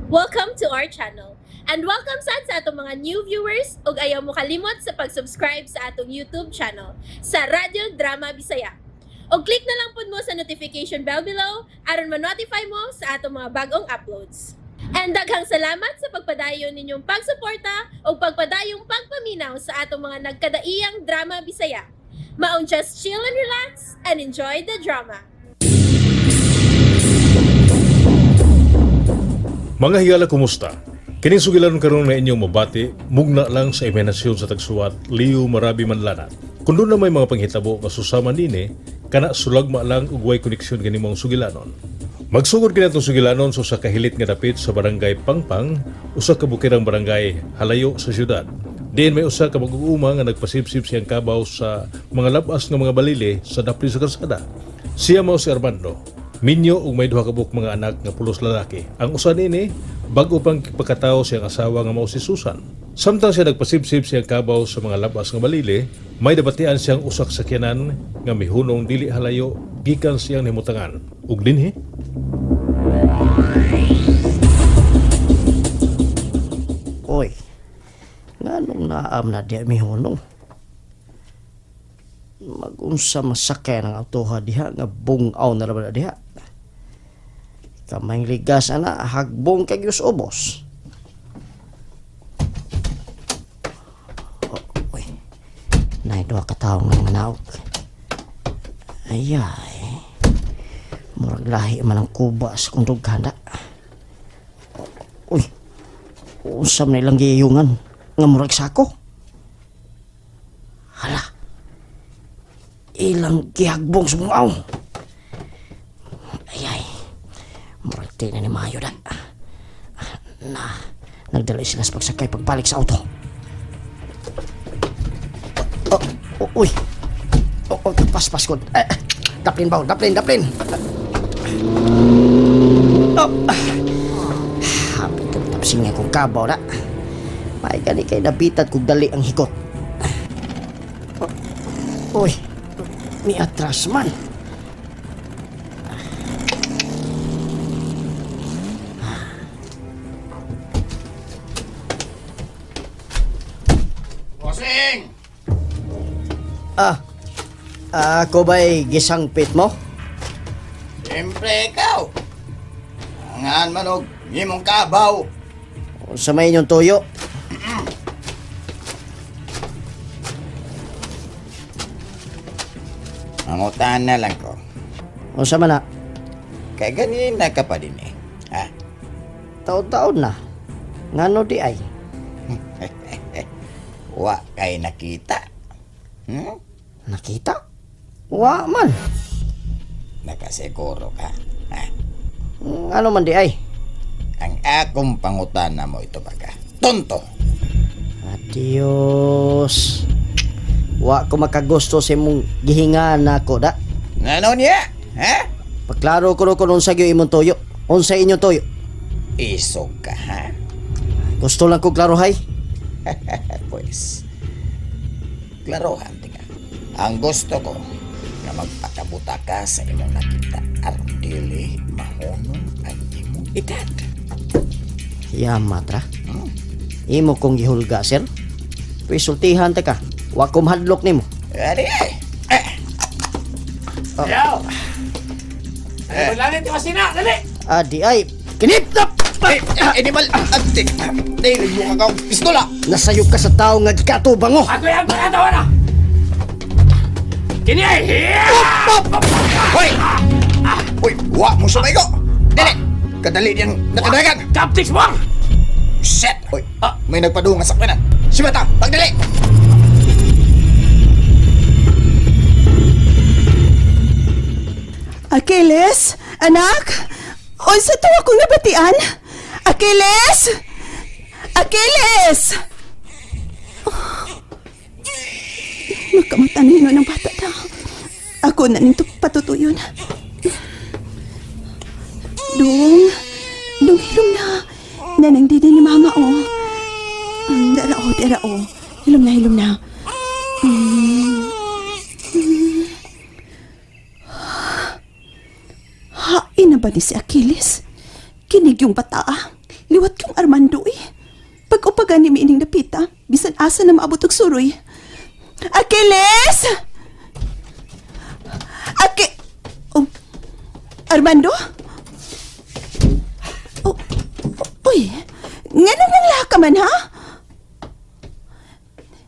Welcome to our channel. And welcome sa atong mga new viewers ug ayaw mo kalimot sa pag-subscribe sa atong YouTube channel sa Radio Drama Bisaya. O click na lang pud mo sa notification bell below aron ma-notify mo sa atong mga bagong uploads. And daghang salamat sa pagpadayon ninyong pagsuporta o pagpadayong pagpaminaw sa atong mga nagkadaiyang Drama Bisaya. Maong just chill and relax and enjoy the drama. Mga higala, kumusta? Kining sugilanon karon nga inyong mabati, mugna lang sa imahinasyon sa tagsuwat Leo Marabi Manlanat. Kung doon na may mga panghitabo nga susama nini, kana sulagma lang ug way koneksyon kini mong sugilanon. Magsugod kini atong sugilanon sa kahilit nga dapit sa barangay Pangpang, usa ka bukirang barangay halayo sa syudad. Diin may usa ka mag-uuma nga nagpasipsip siyang kabaw sa mga labas nga mga balili sa dapli sa kalsada. Siya mao si Armando. Minyo ug may duha ka buok mga anak nga pulos lalaki. Ang usa nini bag-o pang pagkatawo siyang asawa nga mao si Susan. Samtang siya nagpasipsip siyang kabaw sa mga labas nga balili, may dabatian siyang usak sakyanan nga mihunong dili halayo gikan siyang nimutangan. Ug dinhi Oy, nganong naam na di mihunong? Magunsa masakay ng autoha diha nga bungaw na raman na diha. Kamay ligas ana hagbong kay Diyos ubos. Oy, nay duha ka tawo nga manawag. Ayay, murag lahi man ang kuba sa kundog handa. Uy, usam na ilang giyungan nga murag sako. Hala, ilang gihagbong sumungaw. Ayay, murag tina ni Mayo na. Nagdala sila sa pagsakay pagbalik sa auto. Uy, paspas ko. Daplin ba? Daplin. Hapit ka tapsing nga kong kabaw na. May gani kay nabitat kong dali ang hikot. Uy, may atras man. Bossing! Ako ba'y gisangpit mo? Siyempre ikaw! Angan manog, imong kabaw! Sa may inyong tuyo? Mangutan na lang ko. O sa mana? Kaya ganina ka pa din eh. Ha? Taon-taon na. Ngano di ay? Wa kay nakita. Nakita? Wa man. Nakasiguro ka. Ha? Ano man di ay? Ang akong pangutana mo ito baga. Tonto! Adios. Wa ko makagusto sa imong gihingaan nako da. Ano niya? Ha? Paklaro ko kung unsa gyud imong tuyo. Unsa inyong tuyo? Isog ka ha? Gusto lang ko klarohay. Pues, klarohan tinga. Ang gusto ko na magpakabuta ka sa imong nakita aron dili mahunong ang imong edad. Yamatra. Imo kong gihulga, sir. Pisultihan ta ka. Wa ko mahadlok nimo. Ari ay. Yo! Ay, langit yung masina! Dali! Adi ay kiniptap. Animal, antik. Dili mo ka kang pistola. Nasayop ka sa tao nga gikatubang mo. Ako yung pagkatawa na! Kini ay! Hoy! Hoy, wa mo sumay ko. Dili. Kadali diyan nakadagan. Captics mo! Shit. Hoy, may nagpadung sa sakyanan. Sibata, pagdali. Achilles? Anak? Unsa to akong nabatian? Achilles? Achilles! Makamutanino ng bata na. Ako na nito patutuyon. Dong, hilom na. Nanang didi ni mama, oh. Dara, oh. Hilom na. Hain na ba ni si Achilles? Kinig yung bata. Liwat kong Armando eh. Pag-upagan ni Miining napita, bisan asa na maabot og suroy. Achilles! Oh, Armando? Oh, uy, nganong nangla ka man ha?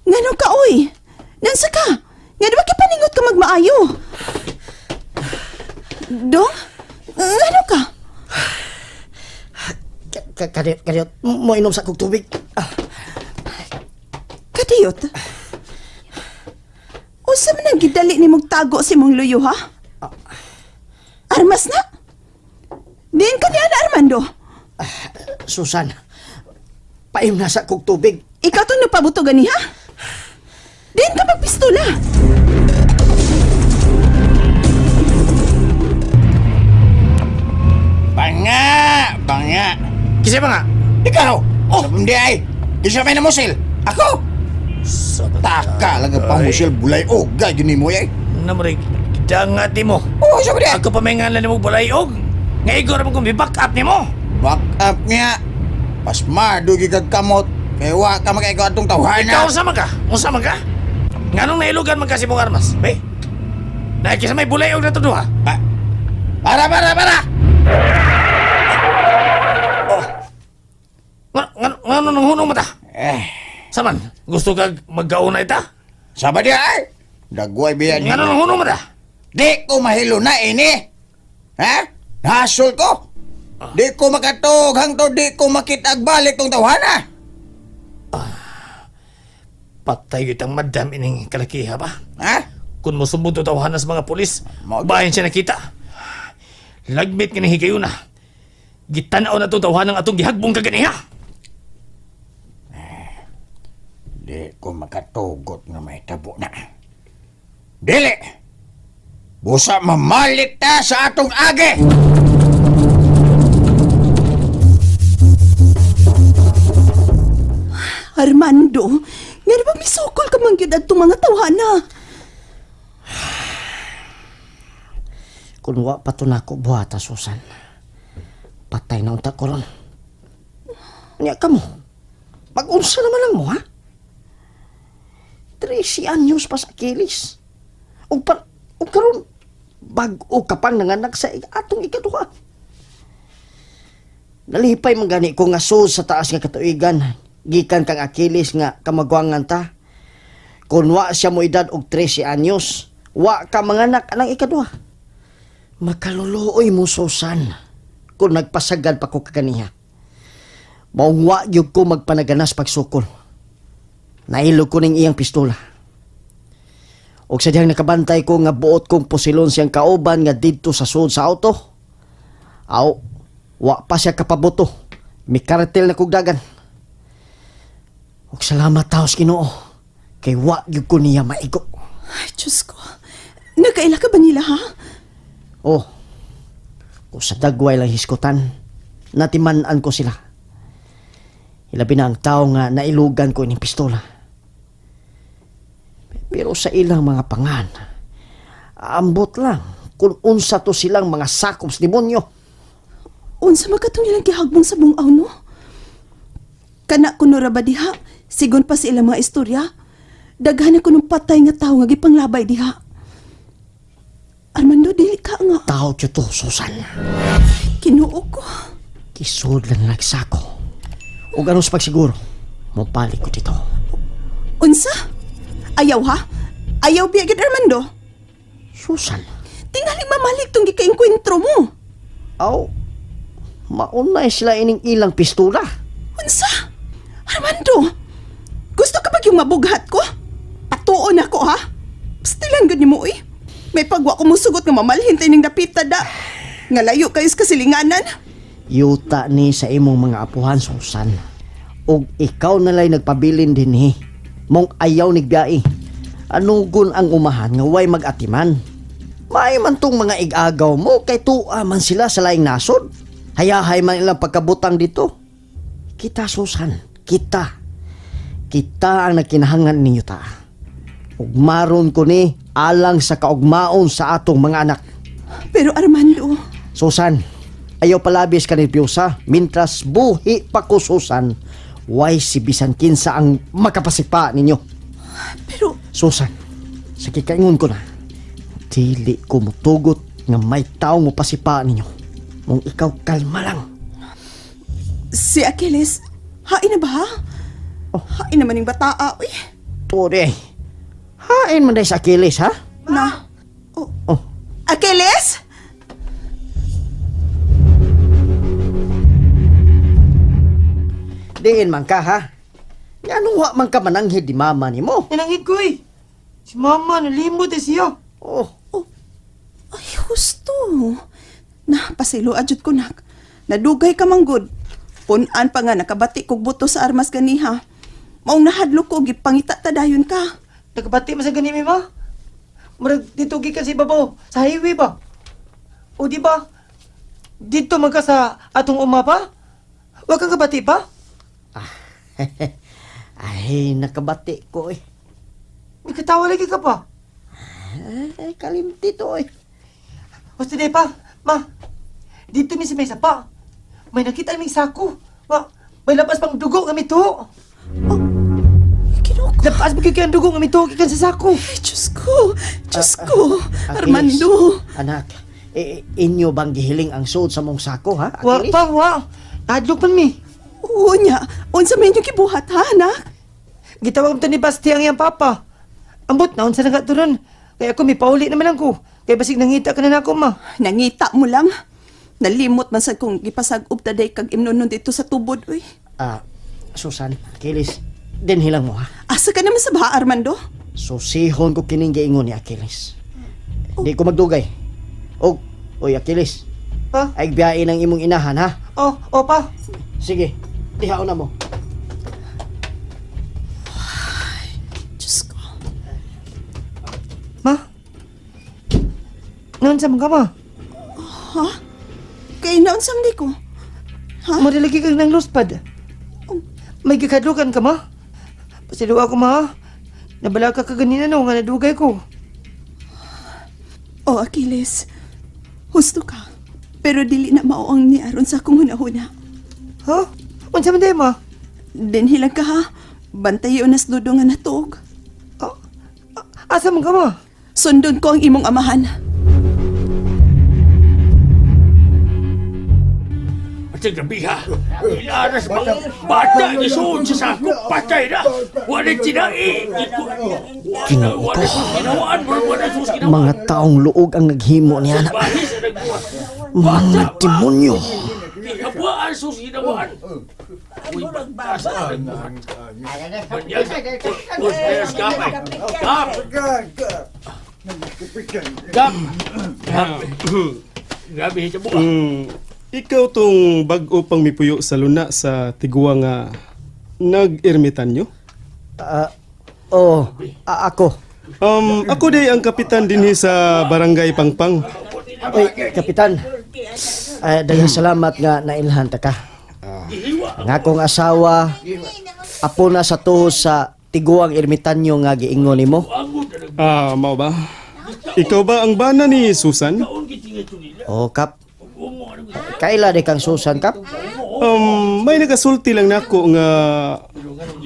Nganong ka uy? Nansa ka? Nga ba paningot ka magmaayo? Dong? Ano ka? Kadiyot, mo inom sa kong tubig. Kadiyot? Usa man ang gidali ni mong tago si mong luyo ha? Armas na? Diin ka niya na Armando? Susan, paim na sa kong tubig. Ikaw itong napabuto gani ha? Diin ka magpistola. Banga! Kasi ba nga? Ikaw! Oh! Sa pundi ay! Kisa may namusil! Ako! Taka lang ang pamusil bulay o gay gini mo ay! Namurig, dangat ni mo. Oh, sabi di! Ako pa may ngalan ni mo bulayog. Nga igor mo kung back up ni mo. Back up niya! Pasmado gigag kamot! Kaya wa ka mag-ikaw atong tawhana! Ikaw sama ka? Unsama ka? Nga nung nailugan man kasi mong armas, be? Nakikisa may bulayog na to duha. Para! Nga nung hunong mata? Eh, Saman, gusto kag magkauna ita? sabi di ay! Dagway biyan Nga nung hunong mata? Di ko mahilo na ini! Ha? Nahasol ko! Di ko makatog hangtod di ko makitag balik tong tawhana! Patay kitang madam ining kalakiha ba? Ha? Kung mo sumunod tawahan sa mga pulis, bayan siya nakita. Lagmit ka ni higayon na. Gitanaw na itong tawahan ng atong gihagbong kaganiha. Di ko makatugot nga may tabo na. Dili! Busa mamalit ta sa atong agi! Armando, nga ba may sukol ka man yun at mga tawhana? Kung wa pa to na ako buhata, Susan. Patay na unta ko ron. Niya ka mo. Pag-unsa naman lang mo, ha? 13 anyos pa sa Achilles. O karon bag-o ka pang nanganak sa atong ikaduha. Nalipay man gani ko nga sus sa taas nga katuigan. Gikan kang Achilles nga kamagwangan ta. Kung wa siya mo edad og 13 anyos, wa ka manganak ng ikaduha. Makaluluoy mo, Susan, kung nagpasagad pa ko kaganiha. Maong wa yun ko magpanaganas pagsukol. Nailog ko ning iyang pistola. Og sadyang nakabantay ko nga buot kong pusilon siyang kauban nga didto sa sud sa auto. Aw, wa pa siya kapabuto. May kartel na kugdagan. Og salamat taos Ginoo. Kay wa yun ko niya maigo. Ay, Diyos ko. Nagkaila ka ba nila, ha? Oh, kung sa dagway lang hiskutan, natimanan ko sila. Ilabi na ang tao nga nailugan ko ining pistola. Pero sa ilang mga pangan, ambot lang kung unsa to silang mga sakop sa demonyo. Unsa makatong nilang gihagbong sa bungaw, no? Kana kuno ra ba diha? Sigon pa sa ilang mga istorya. Daghan ko nung patay nga tao nga gipanglabay diha. Armando, dili ka nga. Tao kyo to, Susan. Kinuo ko. Kisod lang nagsako. O ganun sa pagsiguro, mapalik ko dito. Unsa? Ayaw, ha? Ayaw biyagid, Armando? Susan, Tingali mamalik tong gikainkwentro mo. aw, maunay sila ining ilang pistola. Unsa? Armando, gusto ka ba yung mabughat ko? Patuon ako, ha? Pastilan gud ni mo, eh. May pagwa ko musugot nga mamalhin tayo ng dapita da. Nga layo kayo sa kasilinganan. Yuta ni sa imong mga apuhan, Susan. Og ikaw nalay nagpabilin din eh. Mong ayaw nigbiyae. Anugon ang umahan nga way mag-atiman. May man tong mga igagaw mo kay tuwa man sila sa laing nasod. Hayahay man ilang pagkabutang dito. Kita, Susan, kita. Kita ang nagkinahangan ninyo ta. Ug maron ko ni alang sa kaugmaon sa atong mga anak. Pero Armando, Susan, Ayaw palabis ka nervyosa, mintras buhi pa ko Susan, why si bisan kinsa ang makapasipa ninyo. Pero, Susan, sa kikaingon ko na, dili ko mutugot nga may tao mo pasipa ninyo. Mong ikaw kalma lang. si Achilles, hain na ba ha? Hain naman yung bataa, uy. Tore, hain man dahil sa Achilles, ha? Na, Oh, Achilles? diin man ka, ha? Nga wa man ka mananghid di mama ni mo. Nanangid ko eh. Si mama, nalimot eh siya. Oh, Ay, gusto. Na, pasilo adjud ko nak. Nadugay ka manggod. Punan pa nga nakabati kog buto sa armas ganiha. Maong nahadlo ko, gipangita tadayon ka. Nagabati mo sa ganimi ma. Marag dito gikan si babaw. Sa highway ba? O di ba? Dito man ka sa atong uma pa? Huwag kang kabati pa? ay, nakabati ko eh. May katawa lagi ka pa. Ay, kalimti to eh. Basta di pa, ma. Dito mi sa mesa pa. May nakita aming sako. Ma, may labas pang dugo nga mito. Kinuko. Labas mo kikan dugo nga mito kikan sa sako. Ay, Diyos ko. Diyos ko. Achilles, Armando. Anak, inyo bang gihiling ang suod sa mong sako, ha? Wa Achilles? pa, wa. Nahadlok man mi. Oo niya. Unsa man yung kibuhat ha, anak? Gitawag mo ni Basti ang iyang papa. Ambot na, unsa na ka turon. Kaya ako, may pauli naman lang ko. Kaya basig nangita ka na nako, ma. Nangita mo lang. Nalimot man sa kong gipasag-up taday kag imnonon dito sa tubod, uy. Susan, Achilles, din hilang mo, ha? Asa ka naman sa baha, Armando? Susihon ko kining giingon ni Achilles. Di ko magdugay. Oy, Achilles, Pa? ay biyain ang imong inahan, ha? Oh, pa. Sige, dihaon na mo. Diyos ko. Ma? Noon sa mga ma? Kaya naon samdi ko. Marilagi ka ng luspad. May gikadlukan ka, ma? Pasiluwa ko, ma. Nabala ka kaganina no, nga nadugay ko. Oh, Achilles. Husto ka. Pero dili na mao ang niaron sa akong hunahuna. Ha? Unsa man day, ma? Dinhilang ka ha. Bantayo nas dudo nga natuog. Asa man ka, ma? Sundon ko ang imong amahan. At gabi ha, ilaras mga bata ni Soon sa sako, patay na. Wala sinai. Ginoo ko. Ginawaan mo, wala sus ginawa. Mga taong luog ang naghimo niya na. Bahis na nagbuhat. Mga demonyo. Ginawaan sus ginawaan. Uy, bagtas na nagbuhat. Banyag, usperas gapay. Gap! Grabe sa buka. Ikaw tong bag-o pang mipuyo sa luna sa tigwa nga nag-ermitan nyo? Ako. Ako day ang kapitan dinhi sa Barangay Pangpang. Oy, Kapitan. Daghang salamat nga nailhan ta ka. Ang akong asawa, apo na sa tuhos sa tiguang ermitanyo nga giingon nimo. Mao ba? Ikaw ba ang bana ni Susan? Kap. Kaila de kang Susan, Kap? May nagasulti lang nako nga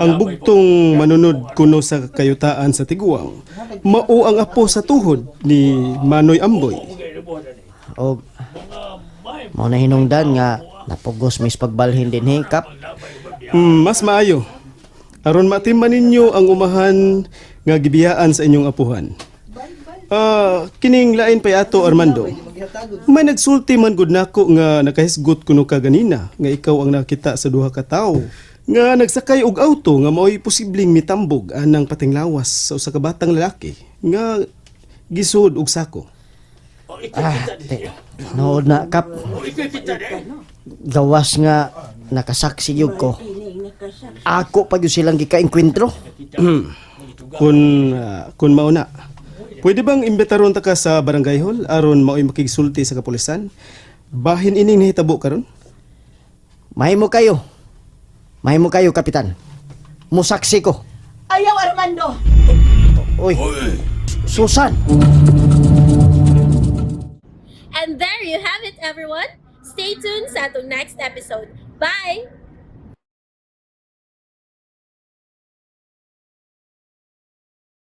ang bugtong manunod kuno sa kayutaan sa tiguang. Mao ang apo sa tuhod ni Manoy Amboy. Mao na hinungdan nga napugos mis pagbalhin din Kap. Mas maayo. Aron matimman ninyo ang umahan nga gibiyaan sa inyong apuhan. Kining lain pay ato, Armando. May nagsulti man gud nako nga nakahisgot kuno ka ganina nga ikaw ang nakita sa duha ka tawo nga nagsakay og auto nga mao'y posibleng mitambog anang patinglawas sa usa ka batang lalaki nga gisud og sako. Nood na, Kap. Gawas nga nakasaksi yug ko. Ako pa gyud silang gika-enkwentro. Kun mao na. Pwede bang imbitaron ta ka sa barangay hall aron mao'y makigsulti sa kapulisan? Bahin ining nahitabo karon? Mahimo kayo, Kapitan. Musaksi ko. Ayaw, Armando! Uy, Susan! And there you have it, everyone. stay tuned sa atong next episode. Bye!